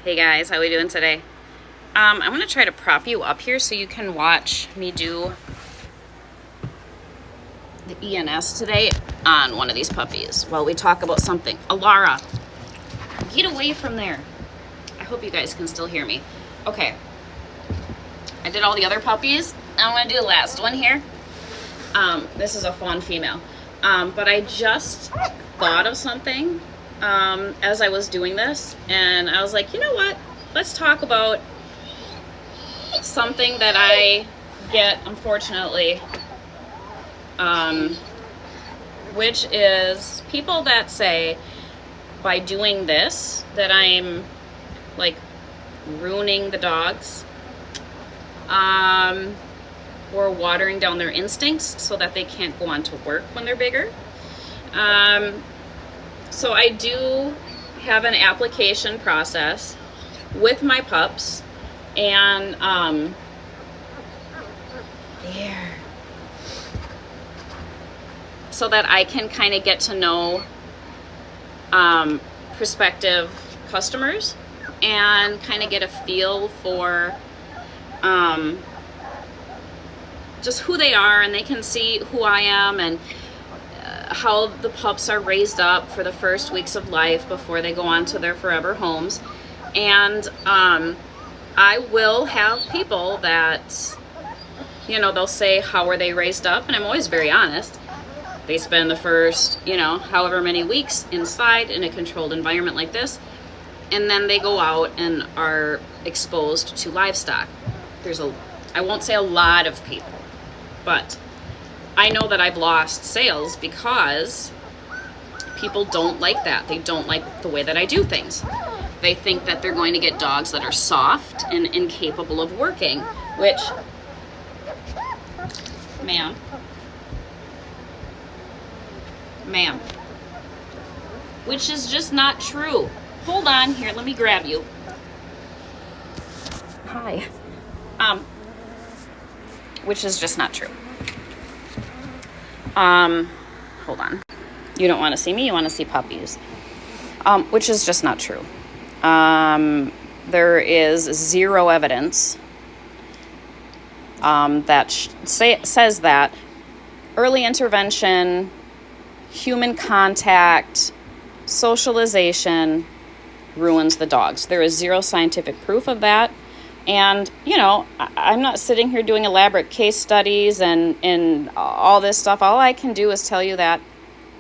Hey guys, how we doing today? I'm going to try to prop you up here so you can watch me do the ENS today on one of these puppies while we talk about something. Alara, get away from there. I hope you guys can still hear me. Okay, I did all the other puppies. I'm going to do the last one here. This is a fawn female. But I just thought of something as I was doing this, and I was like, you know what? Let's talk about something that I get, unfortunately, which is people that say by doing this that I'm like ruining the dogs, or watering down their instincts so that they can't go on to work when they're bigger. So I do have an application process with my pups, and so that I can kind of get to know prospective customers and kind of get a feel for just who they are, and they can see who I am and how the pups are raised up for the first weeks of life before they go on to their forever homes. And I will have people that, they'll say, how are they raised up? And I'm always very honest. They spend the first, however many weeks inside in a controlled environment like this, and then they go out and are exposed to livestock. I won't say a lot of people, but I know that I've lost sales because people don't like that. They don't like the way that I do things. They think that they're going to get dogs that are soft and incapable of working, which, ma'am, which is just not true. Hold on here, let me grab you. Hi. Which is just not true. Hold on. You don't want to see me, you want to see puppies. Which is just not true. There is zero evidence that says that early intervention, human contact, socialization ruins the dogs. There is zero scientific proof of that. And, I'm not sitting here doing elaborate case studies and all this stuff. All I can do is tell you that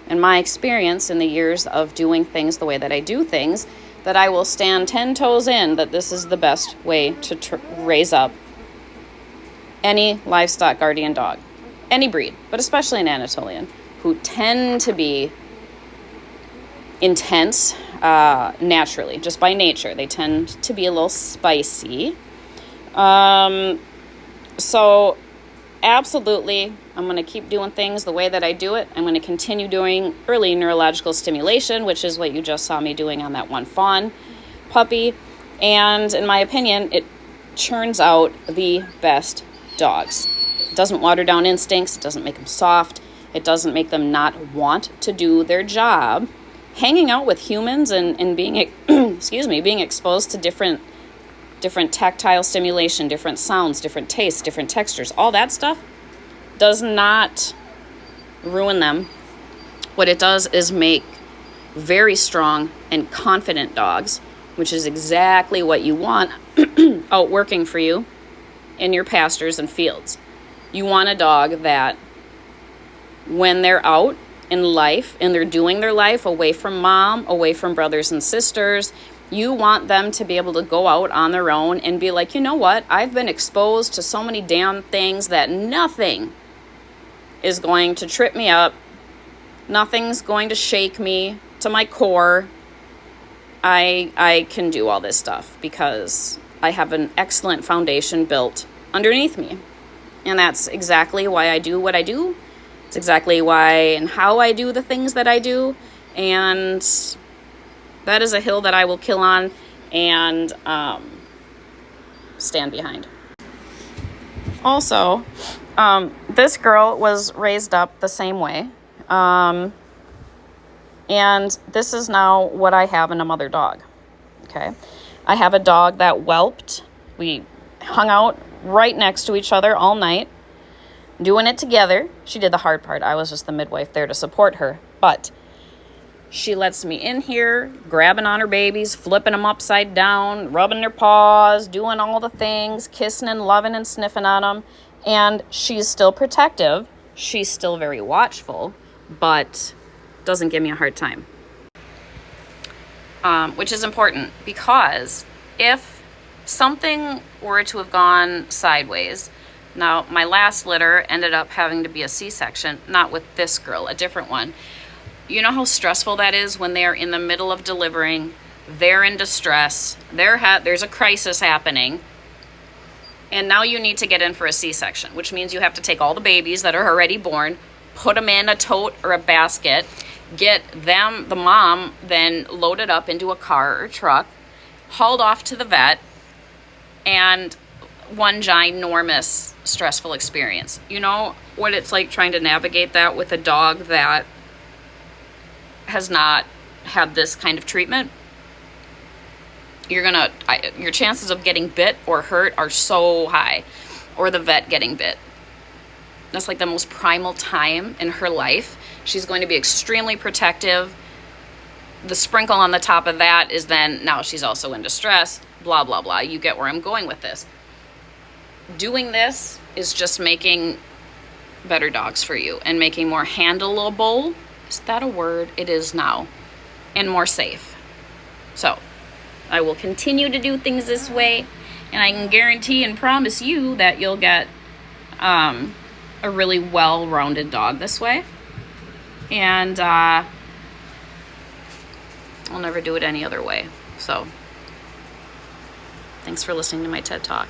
in my experience in the years of doing things the way that I do things, that I will stand 10 toes in that this is the best way to raise up any livestock guardian dog, any breed, but especially an Anatolian, who tend to be intense naturally, just by nature. They tend to be a little spicy. So absolutely, I'm going to keep doing things the way that I do it. I'm going to continue doing early neurological stimulation, which is what you just saw me doing on that one fawn puppy. And in my opinion, it churns out the best dogs. It doesn't water down instincts. It doesn't make them soft. It doesn't make them not want to do their job. Hanging out with humans and being, being exposed to different tactile stimulation, different sounds, different tastes, different textures, all that stuff does not ruin them. What it does is make very strong and confident dogs, which is exactly what you want out working for you in your pastures and fields. You want a dog that when they're out in life and they're doing their life away from mom, away from brothers and sisters, you want them to be able to go out on their own and be like, you know what? I've been exposed to so many damn things that nothing is going to trip me up. Nothing's going to shake me to my core. I can do all this stuff because I have an excellent foundation built underneath me. And that's exactly why I do what I do. It's exactly why and how I do the things that I do. And that is a hill that I will kill on and stand behind. Also, this girl was raised up the same way. And this is now what I have in a mother dog. Okay. I have a dog that whelped. We hung out right next to each other all night, doing it together. She did the hard part. I was just the midwife there to support her. But she lets me in here, grabbing on her babies, flipping them upside down, rubbing their paws, doing all the things, kissing and loving and sniffing on them. And she's still protective. She's still very watchful, but doesn't give me a hard time. Which is important, because if something were to have gone sideways, now my last litter ended up having to be a C-section, not with this girl, a different one. You know how stressful that is when they're in the middle of delivering, they're in distress, there's a crisis happening, and now you need to get in for a C-section, which means you have to take all the babies that are already born, put them in a tote or a basket, get them, the mom, then loaded up into a car or truck, hauled off to the vet, and one ginormous stressful experience. You know what it's like trying to navigate that with a dog that has not had this kind of treatment? Your chances of getting bit or hurt are so high, or the vet getting bit. That's like the most primal time in her life. She's going to be extremely protective. The sprinkle on the top of that is then now she's also in distress, blah, blah, blah. You get where I'm going with this. Doing this is just making better dogs for you and making more handleable. Is that a word? It is now. And more safe. So I will continue to do things this way, and I can guarantee and promise you that you'll get a really well-rounded dog this way. And I'll never do it any other way. So thanks for listening to my TED Talk.